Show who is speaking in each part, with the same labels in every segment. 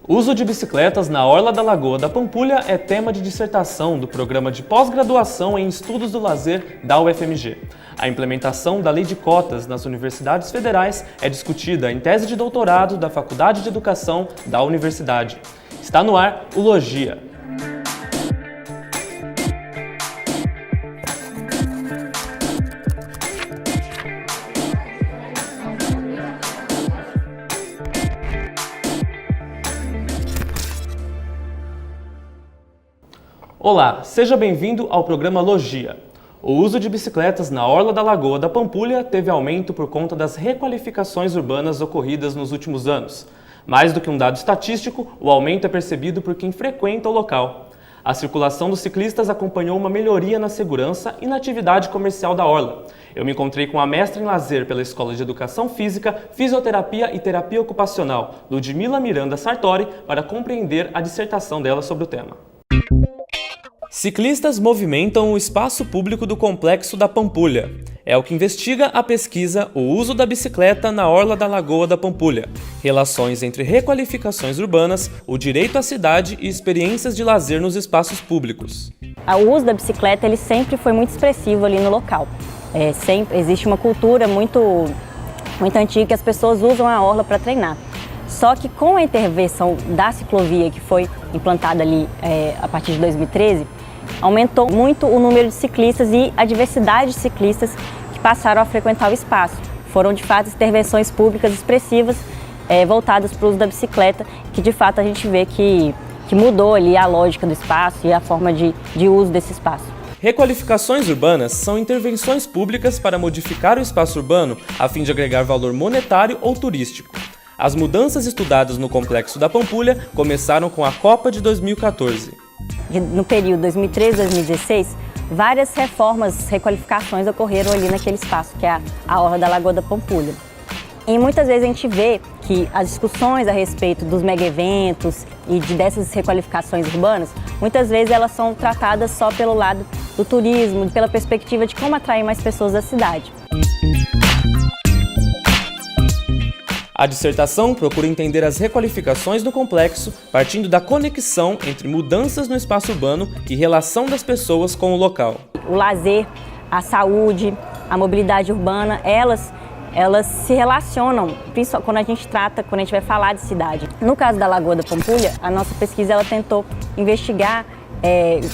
Speaker 1: O uso de bicicletas na orla da Lagoa da Pampulha é tema de dissertação do programa de pós-graduação em Estudos do Lazer da UFMG. A implementação da lei de cotas nas universidades federais é discutida em tese de doutorado da Faculdade de Educação da universidade. Está no ar o Logia. Olá, seja bem-vindo ao programa Logia. O uso de bicicletas na orla da Lagoa da Pampulha teve aumento por conta das requalificações urbanas ocorridas nos últimos anos. Mais do que um dado estatístico, o aumento é percebido por quem frequenta o local. A circulação dos ciclistas acompanhou uma melhoria na segurança e na atividade comercial da orla. Eu me encontrei com a mestra em lazer pela Escola de Educação Física, Fisioterapia e Terapia Ocupacional, Ludmila Miranda Sartori, para compreender a dissertação dela sobre o tema. Ciclistas movimentam o espaço público do Complexo da Pampulha. É o que investiga a pesquisa O uso da bicicleta na orla da Lagoa da Pampulha. Relações entre requalificações urbanas, o direito à cidade e experiências de lazer nos espaços públicos.
Speaker 2: O uso da bicicleta ele sempre foi muito expressivo ali no local. Existe uma cultura muito antiga que as pessoas usam a orla para treinar. Só que com a intervenção da ciclovia que foi implantada ali a partir de 2013, aumentou muito o número de ciclistas e a diversidade de ciclistas que passaram a frequentar o espaço. Foram de fato intervenções públicas expressivas voltadas para o uso da bicicleta, que de fato a gente vê que mudou ali a lógica do espaço e a forma de uso desse espaço.
Speaker 1: Requalificações urbanas são intervenções públicas para modificar o espaço urbano a fim de agregar valor monetário ou turístico. As mudanças estudadas no Complexo da Pampulha começaram com a Copa de 2014.
Speaker 2: No período 2013-2016, várias reformas, requalificações ocorreram ali naquele espaço, que é a orla da Lagoa da Pampulha. E muitas vezes a gente vê que as discussões a respeito dos mega-eventos e dessas requalificações urbanas, muitas vezes elas são tratadas só pelo lado do turismo, pela perspectiva de como atrair mais pessoas da cidade.
Speaker 1: A dissertação procura entender as requalificações do complexo, partindo da conexão entre mudanças no espaço urbano e relação das pessoas com o local.
Speaker 2: O lazer, a saúde, a mobilidade urbana, elas se relacionam, principalmente quando a gente vai falar de cidade. No caso da Lagoa da Pampulha, a nossa pesquisa ela tentou investigar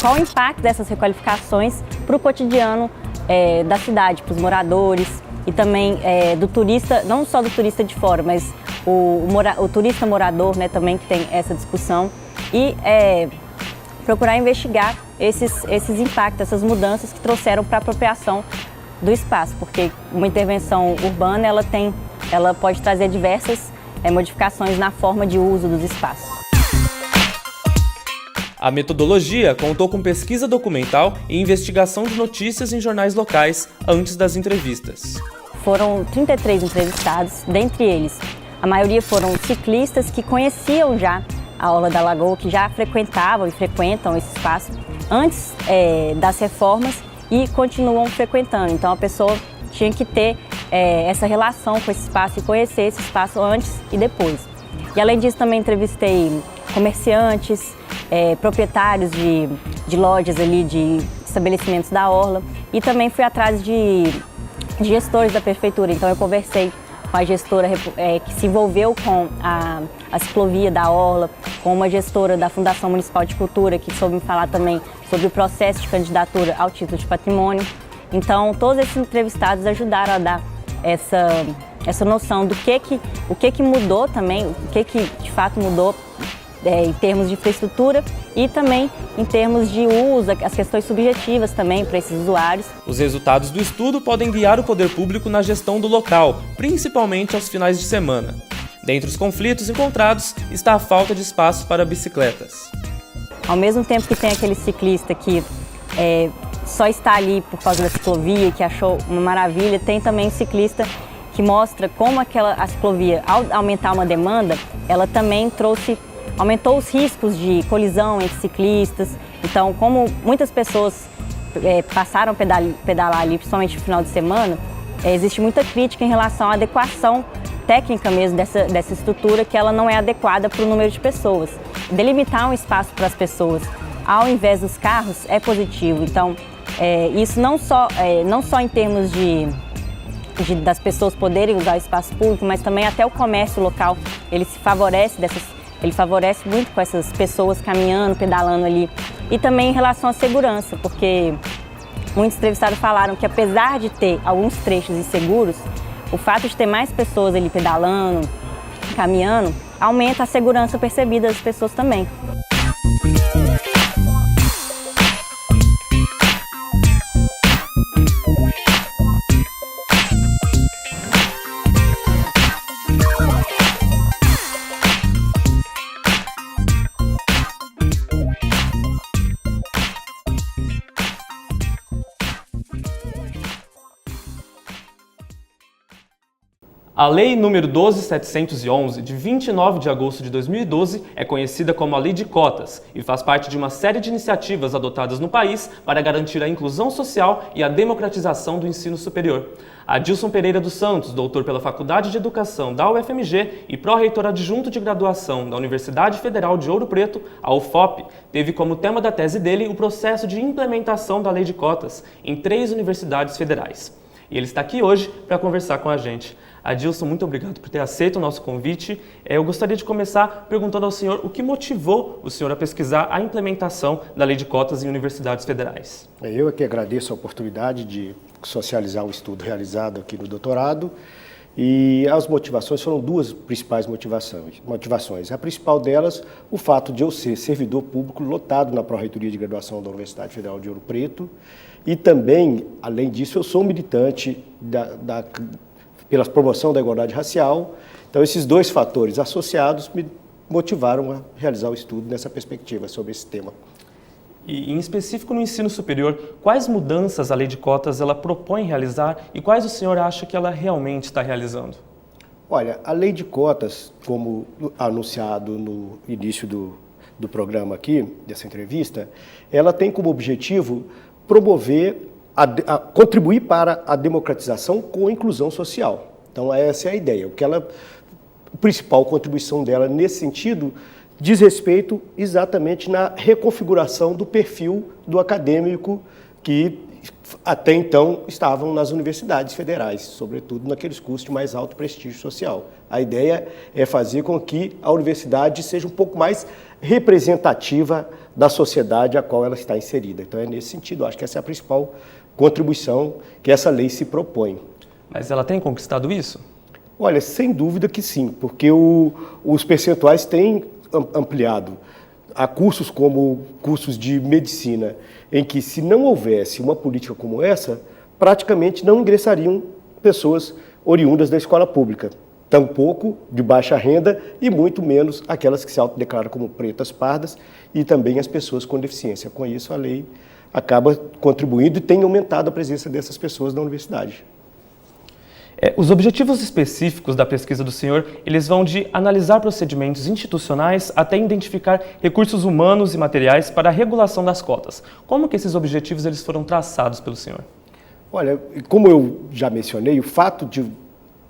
Speaker 2: qual o impacto dessas requalificações para o cotidiano da cidade, para os moradores, e também do turista, não só do turista de fora, mas o turista morador, né, também que tem essa discussão, e procurar investigar esses impactos, essas mudanças que trouxeram para a apropriação do espaço, porque uma intervenção urbana ela pode trazer diversas modificações na forma de uso dos espaços.
Speaker 1: A metodologia contou com pesquisa documental e investigação de notícias em jornais locais antes das entrevistas.
Speaker 2: Foram 33 entrevistados, dentre eles, a maioria foram ciclistas que conheciam já a orla da Lagoa, que já frequentavam e frequentam esse espaço antes das reformas e continuam frequentando. Então a pessoa tinha que ter essa relação com esse espaço e conhecer esse espaço antes e depois. E além disso também entrevistei comerciantes, proprietários de lojas ali, de estabelecimentos da orla, e também fui atrás de gestores da prefeitura. Então eu conversei com a gestora que se envolveu com a ciclovia da orla, com uma gestora da Fundação Municipal de Cultura que soube me falar também sobre o processo de candidatura ao título de patrimônio. Então todos esses entrevistados ajudaram a dar essa noção do o que mudou também, o que de fato mudou em termos de infraestrutura e também em termos de uso, as questões subjetivas também para esses usuários.
Speaker 1: Os resultados do estudo podem guiar o poder público na gestão do local, principalmente aos finais de semana. Dentre os conflitos encontrados está a falta de espaço para bicicletas.
Speaker 2: Ao mesmo tempo que tem aquele ciclista que só está ali por causa da ciclovia, que achou uma maravilha, tem também um ciclista que mostra como a ciclovia, ao aumentar uma demanda, ela também aumentou os riscos de colisão entre ciclistas. Então, como muitas pessoas passaram a pedalar ali, principalmente no final de semana, existe muita crítica em relação à adequação técnica mesmo dessa estrutura, que ela não é adequada para o número de pessoas. Delimitar um espaço para as pessoas ao invés dos carros é positivo. Então, isso não só em termos das pessoas poderem usar o espaço público, mas também até o comércio local, ele favorece muito com essas pessoas caminhando, pedalando ali. E também em relação à segurança, porque muitos entrevistados falaram que apesar de ter alguns trechos inseguros, o fato de ter mais pessoas ali pedalando, caminhando, aumenta a segurança percebida das pessoas também.
Speaker 1: A Lei nº 12.711, de 29 de agosto de 2012, é conhecida como a Lei de Cotas e faz parte de uma série de iniciativas adotadas no país para garantir a inclusão social e a democratização do ensino superior. Adilson Pereira dos Santos, doutor pela Faculdade de Educação da UFMG e pró-reitor adjunto de graduação da Universidade Federal de Ouro Preto, a UFOP, teve como tema da tese dele o processo de implementação da Lei de Cotas em 3 universidades federais. E ele está aqui hoje para conversar com a gente. Adilson, muito obrigado por ter aceito o nosso convite. Eu gostaria de começar perguntando ao senhor o que motivou o senhor a pesquisar a implementação da Lei de Cotas em universidades federais.
Speaker 3: Eu é que agradeço a oportunidade de socializar o estudo realizado aqui no doutorado. E as motivações foram 2 principais motivações. A principal delas, o fato de eu ser servidor público lotado na Pró-Reitoria de Graduação da Universidade Federal de Ouro Preto. E também, além disso, eu sou militante pela promoção da igualdade racial. Então, esses 2 fatores associados me motivaram a realizar o estudo nessa perspectiva sobre esse tema.
Speaker 1: E, em específico, no ensino superior, quais mudanças a Lei de Cotas ela propõe realizar e quais o senhor acha que ela realmente está realizando?
Speaker 3: Olha, a Lei de Cotas, como anunciado no início do programa aqui, dessa entrevista, ela tem como objetivo promover, contribuir para a democratização com a inclusão social. Então, essa é a ideia. A principal contribuição dela nesse sentido diz respeito exatamente na reconfiguração do perfil do acadêmico que até então estavam nas universidades federais, sobretudo naqueles cursos de mais alto prestígio social. A ideia é fazer com que a universidade seja um pouco mais representativa da sociedade a qual ela está inserida. Então é nesse sentido, acho que essa é a principal contribuição que essa lei se propõe.
Speaker 1: Mas ela tem conquistado isso?
Speaker 3: Olha, sem dúvida que sim, porque os percentuais têm ampliado. Há cursos como cursos de medicina, em que se não houvesse uma política como essa, praticamente não ingressariam pessoas oriundas da escola pública. Tampouco de baixa renda e muito menos aquelas que se autodeclaram como pretas, pardas e também as pessoas com deficiência. Com isso, a lei acaba contribuindo e tem aumentado a presença dessas pessoas na universidade.
Speaker 1: Os objetivos específicos da pesquisa do senhor, eles vão de analisar procedimentos institucionais até identificar recursos humanos e materiais para a regulação das cotas. Como que esses objetivos eles foram traçados pelo senhor?
Speaker 3: Olha, como eu já mencionei, o fato de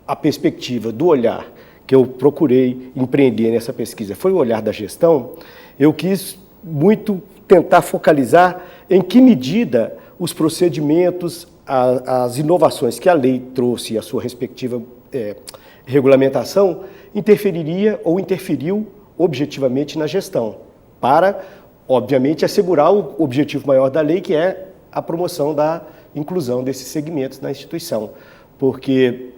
Speaker 3: a perspectiva do olhar que eu procurei empreender nessa pesquisa foi o olhar da gestão, eu quis muito tentar focalizar em que medida os procedimentos, as inovações que a lei trouxe e a sua respectiva regulamentação interferiria ou interferiu objetivamente na gestão, para, obviamente, assegurar o objetivo maior da lei, que é a promoção da inclusão desses segmentos na instituição. Porque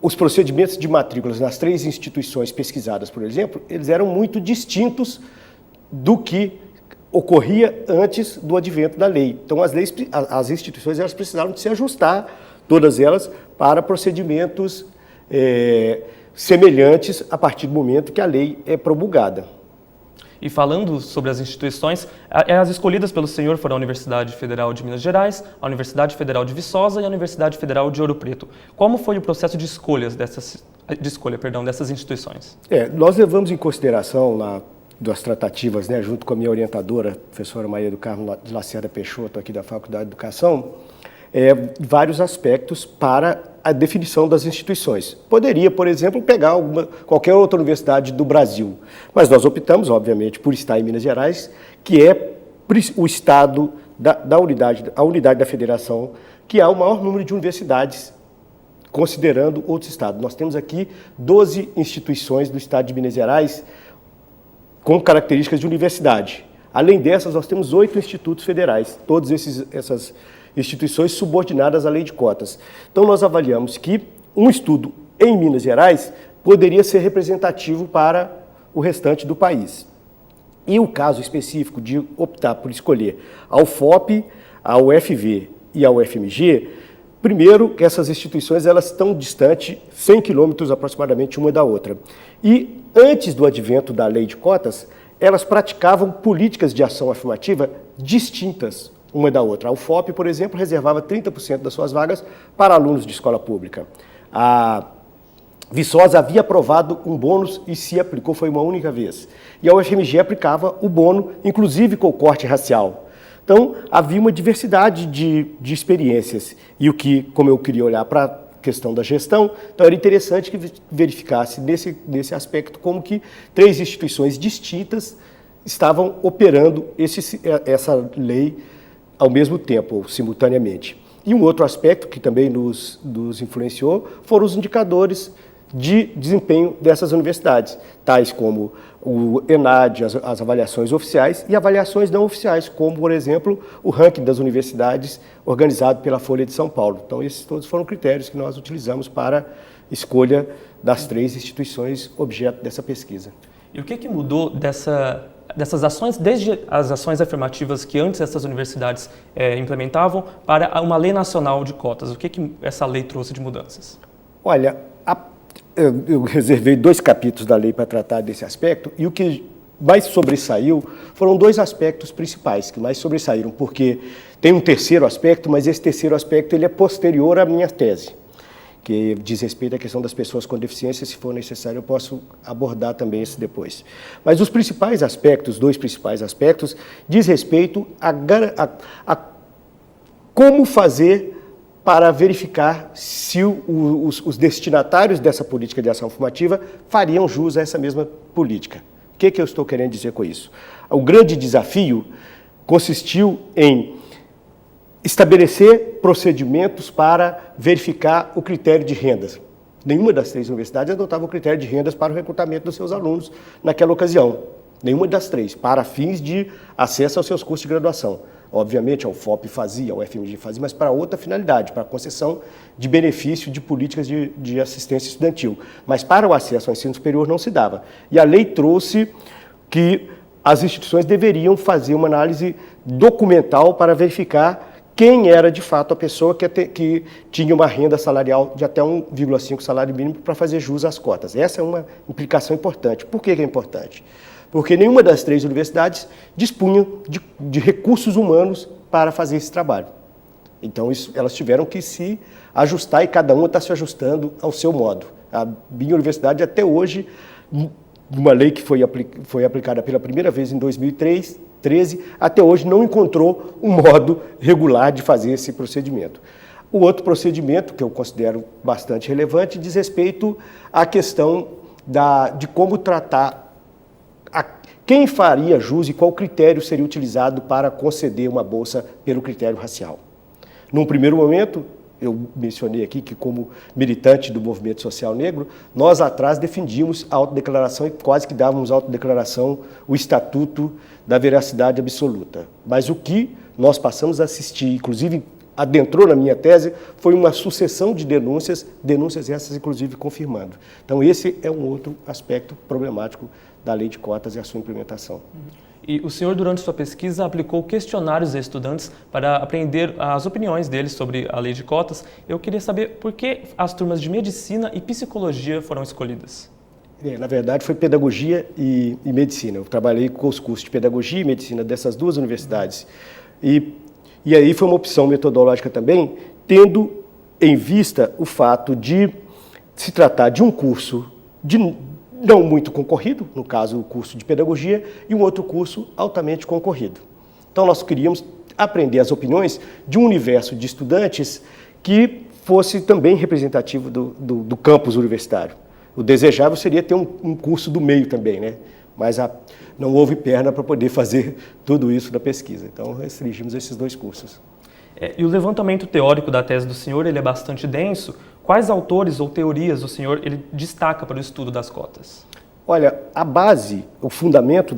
Speaker 3: os procedimentos de matrículas nas 3 instituições pesquisadas, por exemplo, eles eram muito distintos do que ocorria antes do advento da lei. Então, as instituições elas precisaram de se ajustar, todas elas, para procedimentos semelhantes a partir do momento que a lei é promulgada.
Speaker 1: E falando sobre as instituições, as escolhidas pelo senhor foram a Universidade Federal de Minas Gerais, a Universidade Federal de Viçosa e a Universidade Federal de Ouro Preto. Como foi o processo de escolha dessas instituições?
Speaker 3: Nós levamos em consideração das tratativas, junto com a minha orientadora, a professora Maria do Carmo de Lacerda Peixoto, aqui da Faculdade de Educação, vários aspectos para a definição das instituições. Poderia, por exemplo, pegar qualquer outra universidade do Brasil, mas nós optamos, obviamente, por estar em Minas Gerais, que é o estado a unidade da federação, que há o maior número de universidades, considerando outros estados. Nós temos aqui 12 instituições do estado de Minas Gerais com características de universidade. Além dessas, nós temos 8 institutos federais, todas essas instituições subordinadas à lei de cotas. Então, nós avaliamos que um estudo em Minas Gerais poderia ser representativo para o restante do país. E o caso específico de optar por escolher a UFOP, a UFV e a UFMG, primeiro, que essas instituições elas estão distantes 100 quilômetros aproximadamente uma da outra. E antes do advento da lei de cotas, elas praticavam políticas de ação afirmativa distintas uma da outra. A UFOP, por exemplo, reservava 30% das suas vagas para alunos de escola pública. A Viçosa havia aprovado um bônus e se aplicou, foi uma única vez. E a UFMG aplicava o bônus, inclusive com o corte racial. Então, havia uma diversidade de experiências. E o que, como eu queria olhar para a questão da gestão, então era interessante que verificasse nesse aspecto como que 3 instituições distintas estavam operando essa lei ao mesmo tempo, ou simultaneamente. E um outro aspecto que também nos influenciou foram os indicadores de desempenho dessas universidades, tais como o ENAD, as avaliações oficiais e avaliações não oficiais, como, por exemplo, o ranking das universidades organizado pela Folha de São Paulo. Então, esses todos foram critérios que nós utilizamos para escolha das 3 instituições objeto dessa pesquisa.
Speaker 1: E o que mudou dessas ações, desde as ações afirmativas que antes essas universidades implementavam, para uma lei nacional de cotas? O que essa lei trouxe de mudanças?
Speaker 3: Olha, eu reservei 2 capítulos da lei para tratar desse aspecto, e o que mais sobressaiu foram 2 aspectos principais, que mais sobressaíram, porque tem um terceiro aspecto, mas esse terceiro aspecto ele é posterior à minha tese, que diz respeito à questão das pessoas com deficiência. Se for necessário, eu posso abordar também esse depois. Mas os principais aspectos, 2 principais aspectos, diz respeito a como fazer para verificar se os destinatários dessa política de ação afirmativa fariam jus a essa mesma política. O que eu estou querendo dizer com isso? O grande desafio consistiu em estabelecer procedimentos para verificar o critério de rendas. Nenhuma das 3 universidades adotava o critério de rendas para o recrutamento dos seus alunos naquela ocasião. Nenhuma das 3, para fins de acesso aos seus cursos de graduação. Obviamente, a UFOP fazia, a UFMG fazia, mas para outra finalidade, para a concessão de benefício de políticas de assistência estudantil. Mas para o acesso ao ensino superior não se dava. E a lei trouxe que as instituições deveriam fazer uma análise documental para verificar quem era, de fato, a pessoa que tinha uma renda salarial de até 1,5 salário mínimo para fazer jus às cotas. Essa é uma implicação importante. Por que é importante? Porque nenhuma das 3 universidades dispunha de recursos humanos para fazer esse trabalho. Então, elas tiveram que se ajustar, e cada uma está se ajustando ao seu modo. A minha universidade, até hoje, uma lei que foi aplicada pela primeira vez em 2013, até hoje não encontrou um modo regular de fazer esse procedimento. O outro procedimento, que eu considero bastante relevante, diz respeito à questão de como tratar quem faria jus e qual critério seria utilizado para conceder uma bolsa pelo critério racial. Num primeiro momento, eu mencionei aqui que, como militante do movimento social negro, nós atrás defendíamos a autodeclaração e quase que dávamos à autodeclaração o estatuto da veracidade absoluta. Mas o que nós passamos a assistir, inclusive adentrou na minha tese, foi uma sucessão de denúncias essas inclusive confirmando. Então esse é um outro aspecto problemático da lei de cotas e a sua implementação.
Speaker 1: E o senhor, durante sua pesquisa, aplicou questionários a estudantes para aprender as opiniões deles sobre a lei de cotas. Eu queria saber por que as turmas de medicina e psicologia foram escolhidas.
Speaker 3: Na verdade, foi pedagogia e medicina. Eu trabalhei com os cursos de pedagogia e medicina dessas 2 universidades. E aí foi uma opção metodológica também, tendo em vista o fato de se tratar de um curso não muito concorrido, no caso o curso de pedagogia, e um outro curso altamente concorrido. Então nós queríamos aprender as opiniões de um universo de estudantes que fosse também representativo do campus universitário. O desejável seria ter um curso do meio também, né? Mas não houve perna para poder fazer tudo isso na pesquisa. Então, restringimos esses 2 cursos.
Speaker 1: E o levantamento teórico da tese do senhor ele é bastante denso. Quais autores ou teorias o senhor ele destaca para o estudo das cotas?
Speaker 3: Olha, a base, o fundamento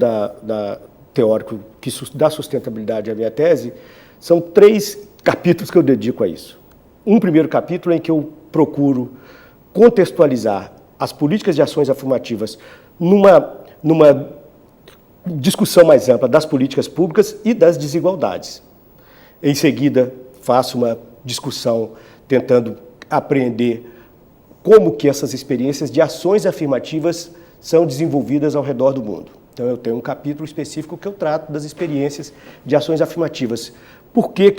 Speaker 3: teórico que dá sustentabilidade à minha tese, são 3 capítulos que eu dedico a isso. Um primeiro capítulo em que eu procuro contextualizar as políticas de ações afirmativas numa discussão mais ampla das políticas públicas e das desigualdades. Em seguida, faço uma discussão tentando apreender como que essas experiências de ações afirmativas são desenvolvidas ao redor do mundo. Então, eu tenho um capítulo específico que eu trato das experiências de ações afirmativas. Por que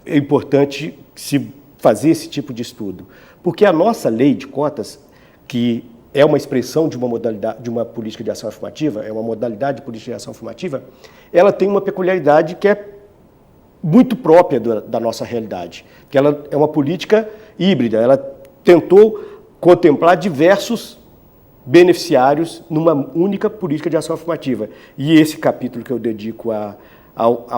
Speaker 3: é importante se fazer esse tipo de estudo? Porque a nossa lei de cotas, que é uma expressão de uma modalidade, de uma política de ação afirmativa, é uma modalidade de política de ação afirmativa, ela tem uma peculiaridade que é muito própria da nossa realidade, que ela é uma política híbrida, ela tentou contemplar diversos beneficiários numa única política de ação afirmativa. E esse capítulo que eu dedico a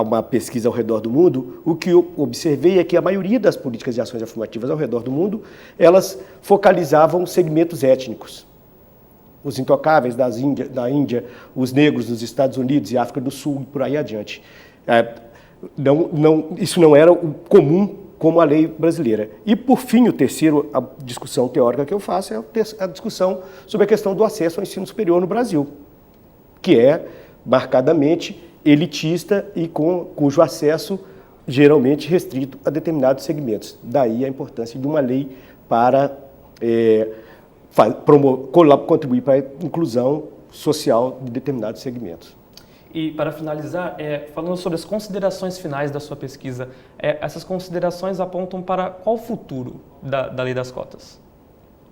Speaker 3: uma pesquisa ao redor do mundo, o que eu observei é que a maioria das políticas de ações afirmativas ao redor do mundo, elas focalizavam segmentos étnicos. Os intocáveis da Índia, os negros dos Estados Unidos e África do Sul e por aí adiante. Isso não era o comum como a lei brasileira. E, por fim, a discussão teórica que eu faço é a discussão sobre a questão do acesso ao ensino superior no Brasil, que é marcadamente elitista e cujo acesso geralmente restrito a determinados segmentos. Daí a importância de uma lei para contribuir para a inclusão social de determinados segmentos.
Speaker 1: E, para finalizar, falando sobre as considerações finais da sua pesquisa, essas considerações apontam para qual futuro da lei das cotas?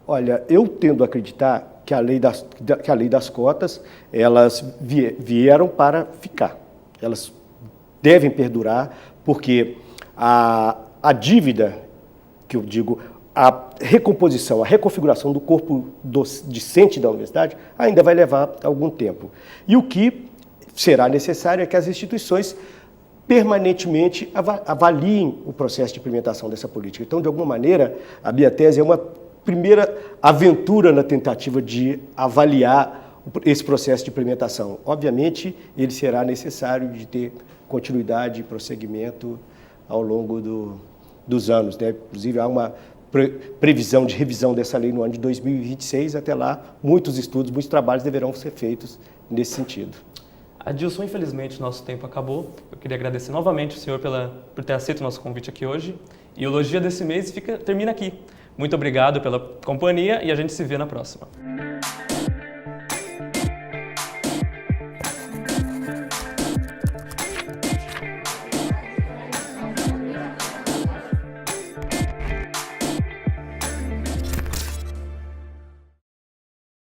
Speaker 3: Olha, eu tendo a acreditar que a lei das cotas, elas vieram para ficar. Elas devem perdurar, porque a dívida, que eu digo, a recomposição, a reconfiguração do corpo discente da universidade ainda vai levar algum tempo. E o que será necessário é que as instituições permanentemente avaliem o processo de implementação dessa política. Então, de alguma maneira, a minha tese é uma primeira aventura na tentativa de avaliar esse processo de implementação. Obviamente, ele será necessário de ter continuidade e prosseguimento ao longo dos anos, né? Inclusive, há uma previsão de revisão dessa lei no ano de 2026. Até lá, muitos estudos, muitos trabalhos deverão ser feitos nesse sentido.
Speaker 1: Adilson, infelizmente, nosso tempo acabou. Eu queria agradecer novamente o senhor por ter aceito o nosso convite aqui hoje. E o Logia desse mês termina aqui. Muito obrigado pela companhia e a gente se vê na próxima.